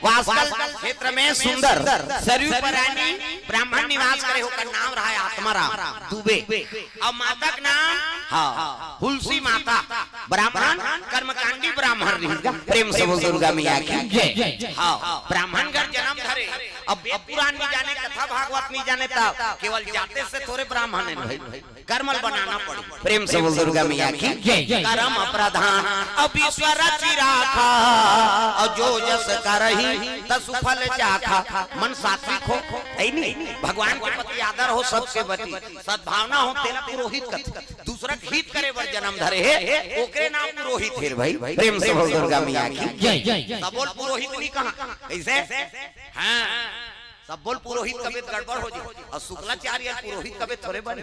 वासकल क्षेत्र में सुंदर सरयू परानी ब्राह्मण निवास करे होकर नाम रहा है आत्माराम दुबे। और माता का नाम हाँ हुलसी माता ब्राह्मण कर्मकांडी ब्राह्मण प्रेम से बोल दुर्गा मैया की हाँ ब्राह्मण घर जन्म धरे। अब वेद पुराण नहीं जाने कथा भागवत नहीं जाने तब केवल जाते से थोड़े ब्राह्मण है कर्मल बनाना पड़े। प्रेम से बोल दुर्गा मैया की कर्म प्रधान अब ईश्वर चिराखा और जो जस करही तसुफल चाखा। मन सात्विक हो नहीं भगवान के प्रति आदर हो सबके प्रति सद्भावना हो तेरा पुरोहित कथ दूसरा हित करे बर जन्म धरे है ओकरे नाम पुरोहित है भाई। प्रेम से बोल दुर्गा मैया की सब बोल पुरोहित नहीं कहा ऐसे हाँ सब बोल पुरोहित कभी गड़बड़ हो जाए और शुक्लाचार्य पुरोहित कभी थोड़े बने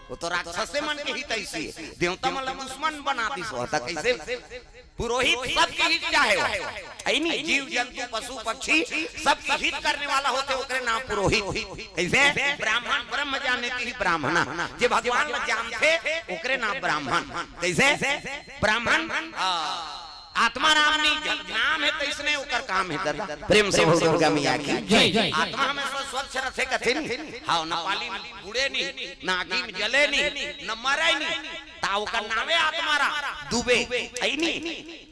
वो तो राक्षस मन के हित ऐसी है देवता मतलब दुश्मन बना दी सोता कैसे पुरोहित सबके हित चाहे है नहीं जीव जंतु पशु पक्षी सबके हित करने वाला होते ओकरे नाम पुरोहित। कैसे ब्राह्मण ब्रह्म जानने की ब्राह्मण जे भगवान जानते ओकरे नाम ब्राह्मण। कैसे ब्राह्मण आत्मा राम नहीं नाम है तो इसने उकर काम है दर्दा। प्रेम से बोल दुर्गा मैया की आत्मा हमेशा स्वच्छ रखे कथे नहीं हाँ न पाली बुड़े नहीं न आगी में जले नहीं न मरे नहीं ताऊ का नाम है आत्मा राम दुबे आई नहीं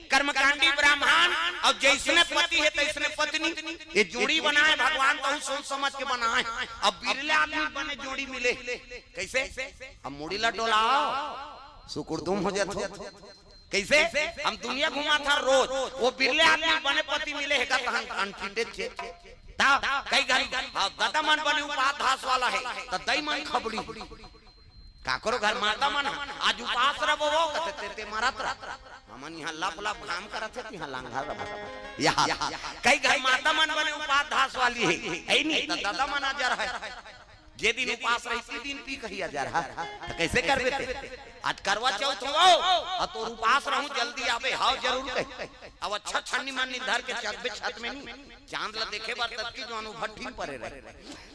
कर्मकांडी ब्राह्मण और जैसने पति है तैसने पत्नी ये जोड़ी बनाए भगवान तो सोच समझ के बनाए। अब बिरले आदमी बने जोड़ी मिले कैसे अब मुड़ीला डोलाओ सुकुरदुम हो जाते कैसे हम दुनिया घुमा था रोज वो बिरले आदमी बने पति मिले है कई दादा मन बने उपास घास वाला है तो दई मन खबड़ी का करो घर माता मन आज उपास रहो वो कहते ते मारा हमन यहाँ लप लप काम करत है यहाँ लांघा यहाँ कई घर माता मन बने उपास घास वाली है नहीं तो दादा मन आ जा रहा है जे दिन उपास रही दिन पी कही जा रहा तो कैसे कर देते आज करवा चौथ हो तो उपास रहूं जल्दी आवे हां जरूर कहे। अब अच्छा छन्नी मन धर के चकबे छत में नहीं चांद ला देखे बार तक की जो अनुभट्ठी परे रहे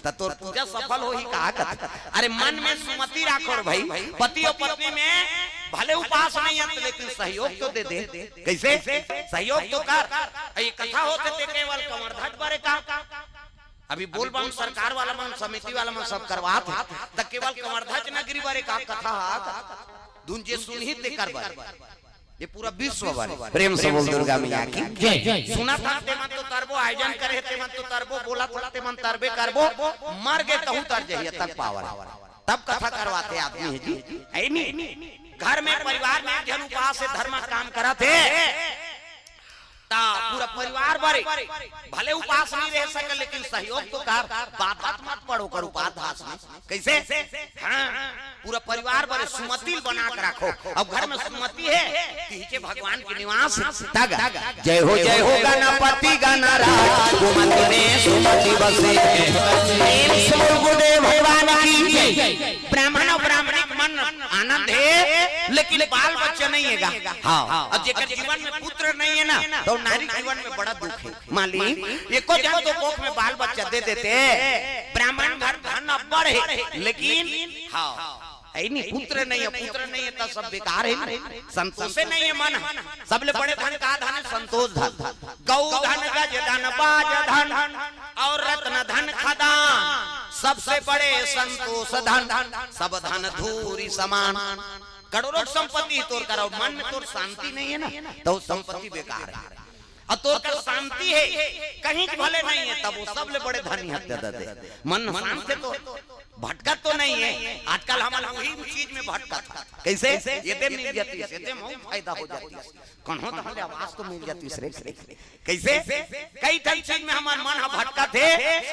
त तोर पूजा सफल हो ही कहा कथा। अरे मन में सुमति राखो भाई पति और पत्नी में भले उपास नहीं है लेकिन सहयोग तो दे दे। कैसे सहयोग तो कर ये कथा होते थे केवल कमरधट बारे का अभी बोल बम सरकार वाला मन समिति वाला मन सब करवात त केवल कमरधज नगरी बारे का कथा दुंजे सुनही ते कर ये पूरा विश्व बारे। प्रेम से बोल दुर्गा मैया की जय। सुना था ते मन तो तरबो आयोजन करे ते मन तो तरबो बोला था ते मन तरबे करबो मर गए तहु तर जहिए तक पावर तब कथा करवाते आदमी है जी है नहीं घर में परिवार में जन उपास से धर्म काम कराते पूरा परिवार बारे भले उपास नहीं रह सके लेकिन सहयोग तो कर बात मत पढ़ो कर उपास में कैसे हाँ पूरा परिवार बारे सुमति बना कर रखो। अब घर में सुमति है पीछे भगवान के निवास जय हो गणपति गणराज गोमंत में सुमति बसे भगवान की ब्राह्मण और ब्राह्मणिक मन आनंद है लेकिन बाल बच्चा नहीं है हाँ अब जेकर जीवन में पुत्र नहीं है ना तो नारी जीवन में बड़ा दुख है। मालिक एको जन तो कोख में बाल बच्चा दे देते ब्राह्मण घर धन अब्बड़ है लेकिन हाँ नहीं पुत्र नहीं है तो सब बेकार है संतोष नहीं है मन सबले बड़े धन का धन संतोष धन गौ धन गज धन बाज धन और रत्न धन खदान सबसे बड़े संतोष धन सब धन धूरी समान। करोड़ों संपत्ति तोर करो मन में तोर शांति नहीं है ना तो संपत्ति बेकार है और तोर का शांति है कहीं भले नहीं है तब वो सबले बड़े धनी हत्या दे मन शांत है तो भटका तो नहीं है। आजकल हमारा वही चीज में भटका था कैसे ये दे मिल जाती है ये बहुत फायदा हो जाती है कौन हो तो हमारे आवाज तो मिल जाती है कैसे कई चीज में हमारा मन भटका थे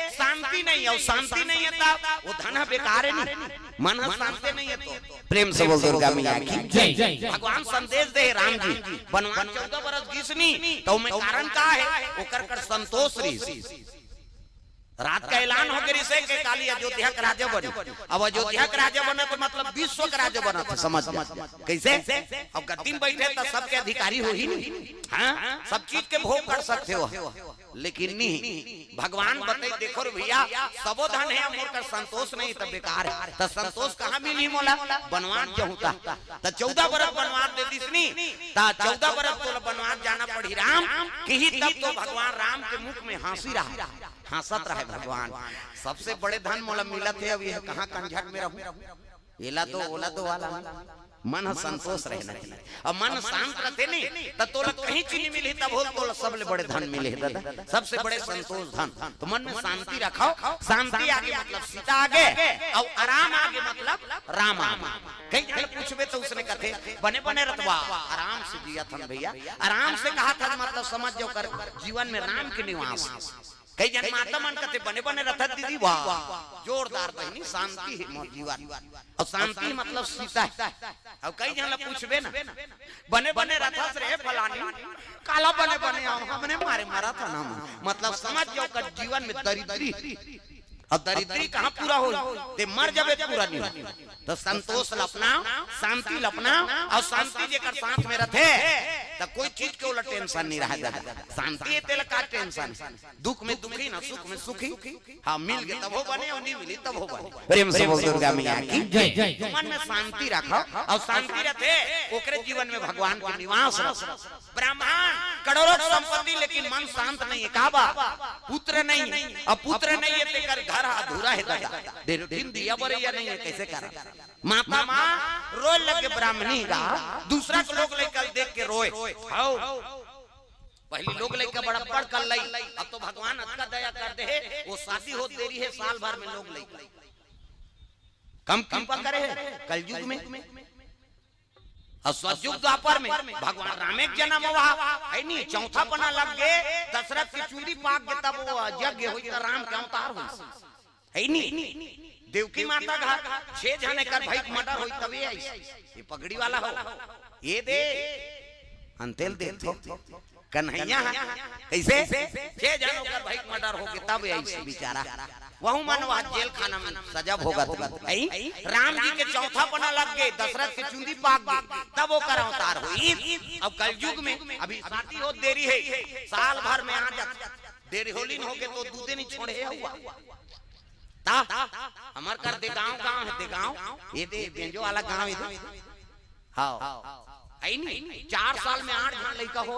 शांति नहीं है और शांति नहीं है तब वो धन बेकार है नहीं मन शांति नहीं है तो प्रेम से बोल दुर्गा मैया की जय। भगवान संदेश दे राम जी बनवान 14 बरस घिसनी तो में कारण का है वो कर संतोष रही रात का ऐलान हो गया ऋषि के काली अयोध्या का राजा बने। अब अयोध्या का राजा बने तो मतलब विश्व का राजा बना था, समझ कैसे? अब गद्दी में बैठे तो सबके अधिकारी हो ही नहीं, हाँ सब चीज के भोग कर सकते हो, लेकिन नहीं भगवान बताई देखो रे भैया सबो धन है मोर का संतोष नहीं तो बेकार है। तो संतोष कहाँ मिली मोला? बनवास जो होता तो 14 बरस बनवास दे दिसनी, 14 बरस तो बनवास जाना पड़ी राम के ही, तब तो भगवान राम के मुख में हंसी रहा, हंसत रहे भगवान। सबसे बड़े धन मोला मिला थे, अब यह कहाँ कंझट में रहूं, एला तो ओला तो वाला मन संतोष रहना चाहिए। अब मन शांत रहते नहीं तो तोला कहीं चीज मिली तब हो तो सबसे बड़े धन मिले दादा, सबसे बड़े संतोष धन। तो मन में शांति रखो, शांति आगे मतलब सीता आगे और आराम आगे मतलब राम आगे। कहीं जगह पूछबे तो उसने कथे बने बने रतवा आराम से जिया था भैया, आराम से कहा था मतलब समझ जो कर जीवन में राम के निवास। कई जन माता मन कहते बने बने रथ दीदी, वाह जोरदार बहनी शांति है मोर जीवन, और शांति मतलब सीता है। अब कई जन पूछबे ना बने बने रथ रे फलानी काला बने बने हमने मारे मारा था ना, मतलब समझ जाओ कर जीवन में दरिद्री, और दरिद्री कहाँ पूरा हो ते मर जाबे पूरा नहीं हो। तो संतोष लपनाओ, शांति लपनाओ, और शांति जेकर साथ में रथे तो कोई चीज के उलट टेंशन नहीं रहा दादा। शांति तेल का टेंशन, दुख में दुखी ना सुख में सुखी, हाँ मिल गए तब हो बने और नहीं मिली तब हो बने। प्रेम से बोल दुर्गा मैया की जय। मन में शांति रखो और शांति रखे ओकरे जीवन में भगवान के निवास रहो। ब्राह्मण करोड़ों संपत्ति लेकिन मन शांत नहीं है, काबा पुत्र नहीं, अब पुत्र नहीं है तेकर घर अधूरा है दादा, दिन दिया बरैया नहीं है कैसे करा। माता माँ रोए लगे ब्राह्मणी का, दूसरा को लोग लेकर देख के रोए, पहली लोग लेकर बड़ा पढ़ कर लाई, अब तो भगवान अच्छा दया कर दे, वो शादी हो देरी है साल भर में लोग ले कम कम करे है कलयुग में। और सतयुग द्वापर में भगवान राम एक जन्म हुआ है नहीं, चौथा पना लग गए दशरथ की चूड़ी पाक के तब वो यज्ञ हुई तो राम के अवतार हुई है नहीं। देवकी माता घर 6 जने कर भाई मर्डर हुई तभी आई, ये पगड़ी वाला हो ये दे अंतेल दे कन्हैया कैसे 6 जनों कर भाई मर्डर हो गए तब आई बेचारा, वह मन वह जेल खाना में सजा भोगा। राम जी के चौथा पना लग गए दशरथ की चूड़ी पाक गई तब वो कर अवतार हुई। अब कलयुग में अभी शादी हो देरी है, साल भर में आ जाता देरी होली हो गए तो दूधे नहीं छोड़े हुआ हमार कर दे गांव गांव है, दे गांव ये दे बेंजो वाला गांव है, हाँ आई नहीं 4 साल में 8 जन लड़का हो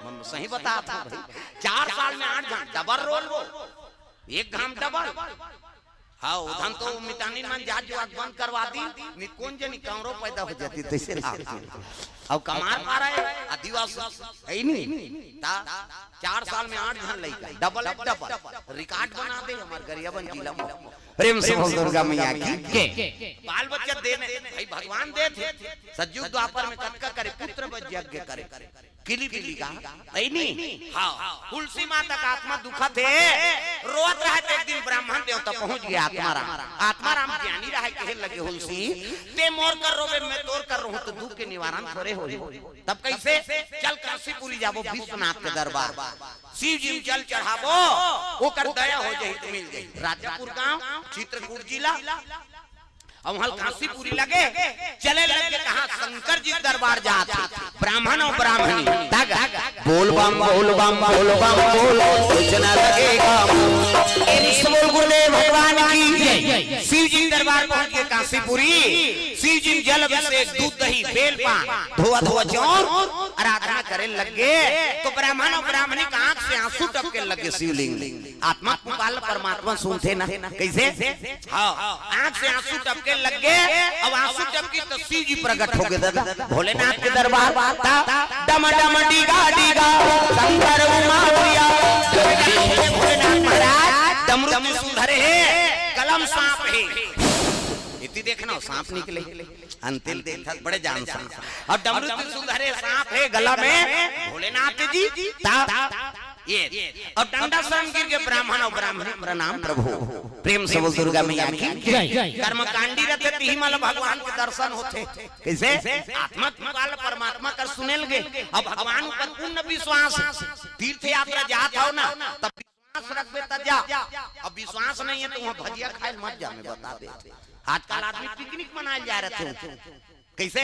मन सही बता था भाई, 4 साल में 8 जन डबल रोल, एक घाम डबल, हाँ उधम तो मिटानी मन जात जो बंद करवा दी निकोन जनी कमरो पैदा हो जाती तैसे अब कमार मारा है आदिवासी है नहीं 4 साल में 8 जन लड़का डबल रिकॉर्ड बना दे हमारे गरियाबंद जिला में। प्रेम से दुर्गा मैया की बाल बच्चा देने भाई भगवान दे थे, सतयुग द्वापर में कटका करे पुत्र यज्ञ करे किली किली का नहीं, हाँ तुलसी माता का आत्मा दुखा थे रोत रहे थे, एक दिन ब्राह्मण देवता पहुंच गया आत्मा राम ज्ञानी रहे कहे लगे तुलसी ते मोर कर रोवे मैं तोर कर रहूं तो दुख के निवारण थोड़े हो, तब कैसे चल काशीपुरी जाबो विश्वनाथ के दरबार, शिव जी जल चढ़ाबो वो कर दया हो जाए तो मिल जाए। राजापुर गांव चित्रकूट जिला और वहां काशीपुरी लगे चले लगे कहा शंकर जी दरबार जाते ब्राह्मण और ब्राह्मणी बोल बम बोल बम बोल बम बोल सोचना लगेगा बोल गुरुदेव भगवान की। शिव जी दरबार पहुंच के काशीपुरी शिव जी जल अभिषेक दूध दही बेल पान धोआ धोआ चौर आराधना करे लगे तो ब्राह्मण और ब्राह्मणी का आंख से आंसू टपके लगे। शिवलिंग आत्मा पुकाल परमात्मा सुनते ना कैसे, हाँ आंख से आंसू टपके लग गए, अब आंसू टपकी तो शिव जी प्रकट हो गए दादा भोलेनाथ के दरबार डम डम डीगा डीगा शंकर भोलेनाथ महाराज डमरू सुंदर है कलम सांप है इतनी देखना सांप निकले अंतिल देखा बड़े जान सांप और डमरू सुंदर है सांप है गला में भोलेनाथ जी ये और डंडा शरण गिर के ब्राह्मण और ब्राह्मणी प्रणाम प्रभु। प्रेम से बोल दुर्गा मैया की कर्मकांडी रहते तिहिमल भगवान के दर्शन होते कैसे आत्मा काल परमात्मा कर सुनेल गे। अब भगवान पर पूर्ण विश्वास तीर्थ यात्रा जात हो ना तब विश्वास रखबे त जा, अब विश्वास नहीं है तो वहां भजिया खाए मत जा। मैं बता दे, आजकल आदमी पिकनिक मनाए जा रहे थे, कैसे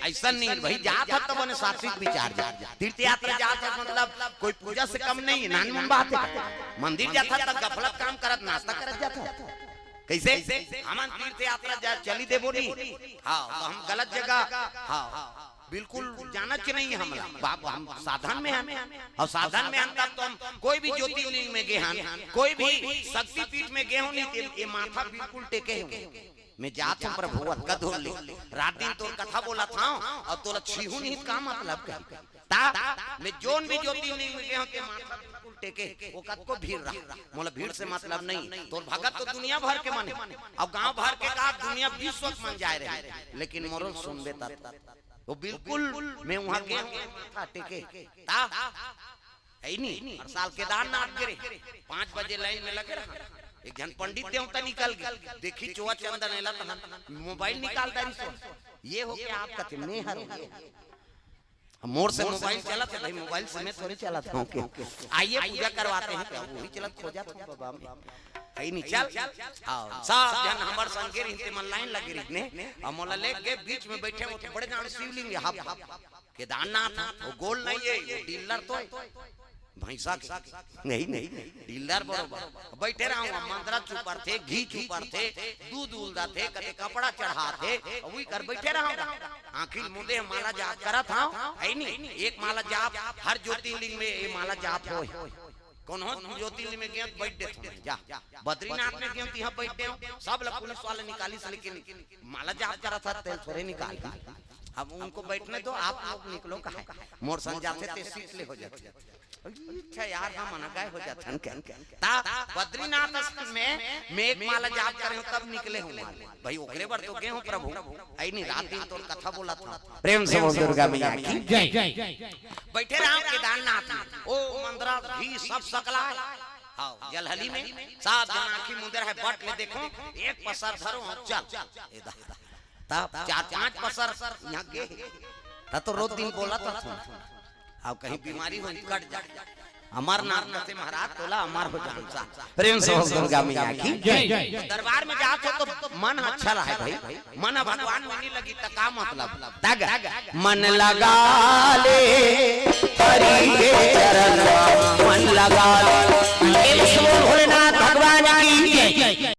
ऐसा नहीं भाई, जात है तो बने सात्विक विचार जा, तीर्थ यात्रा जात है मतलब कोई पूजा से कम नहीं है, नानी बात है। मंदिर जाता तब गफलत काम करत नाश्ता करत जाता, कैसे हम तीर्थ यात्रा चली देबो नहीं। हाँ तो हम गलत जगह, हाँ बिल्कुल जाना चाहिए नहीं हमरा बाप, हम साधन में हैं और साधन में हम तब तो हम कोई भी ज्योतिर्लिंग में गए हैं, कोई भी शक्ति पीठ में गए हो नहीं, ये माथा बिल्कुल टेके हो। मैं जात हूं प्रभु का धोल ले, रात दिन तोर कथा बोला था और तोला छीहू नहीं का मतलब ता मैं जोन भी ज्योतिर्लिंग में गए हो के माथा बिल्कुल टेके, वो कत को भीड़ रहा मोला भीड़ से मतलब नहीं। तोर भगत तो दुनिया भर के माने और गांव भर के का दुनिया विश्व मन जाए रहे, लेकिन मोरल सुनबे ता वो बिल्कुल मैं वहां गया माथा टेके ता है नहीं। हर साल केदारनाथ गिरे 5 बजे लाइन में लगे रहा, एक जन पंडित देवता निकल गए, देखी चोआ चंदन एला त मोबाइल निकाल दारी सो, ये हो गया आप कथे मैं हर मोर से मोबाइल चला था भाई, मोबाइल से मैं थोड़ी चला था। आइए पूजा करवाते हैं, क्या वही चलत खोजा था बाबा में कहीं नहीं चल आओ सब जन हमर संगे रहिते मन लाइन लगे रहिने और मोला लेके बीच में बैठे वो बड़े जान शिवलिंग यहाँ केदारनाथ वो गोल नहीं है, ये डीलर तो भैंसा नहीं डीलर बरोबर बैठे रहा हूँ। मंदरा चुपर थे, घी चुपर थे, दूध उलदा थे, कदे कपड़ा चढ़ा थे, वही कर बैठे रहा हूँ। आखिर मुदे माला जाप करा था है नहीं, एक माला जाप हर ज्योतिर्लिंग में ये माला जाप हो। कौन हो ज्योतिर्लिंग में गए बैठ दे जा, बद्रीनाथ में गए यहाँ बैठे हो, सब लोग पुलिस वाले निकाली से, लेकिन माला जाप करा था तेल थोड़े निकाल। अब उनको बैठने दो, आप लोग निकलो कहा मोर संग जाते थे सीट ले हो जाते। अच्छा यार हम अनगाय हो जाते हैं ता बद्रीनाथ में मैं एक माला जाप कर रहे हूं तब निकले हूं भाई, ओकरे बार तो गए हो प्रभु आई नहीं, रात दिन तो कथा बोला था। प्रेम से बोल दुर्गा मैया की जय। बैठे रहा केदारनाथ में, ओ मंदरा भी सब सकला हां जलहली में सात जन आंखी मुंदर है, बट ले देखो एक पसर धरो चल तब 4-5 पसर यहाँ गए तो रोज दिन बोला था अब कहीं बीमारी हो कट जा हमार नाम से महाराज तोला हमार हो जान। प्रेम से दुर्गा मैया की जय। दरबार में जात हो तो मन अच्छा रहा भाई, मन भगवान में नहीं लगी तो का मतलब मन लगा ले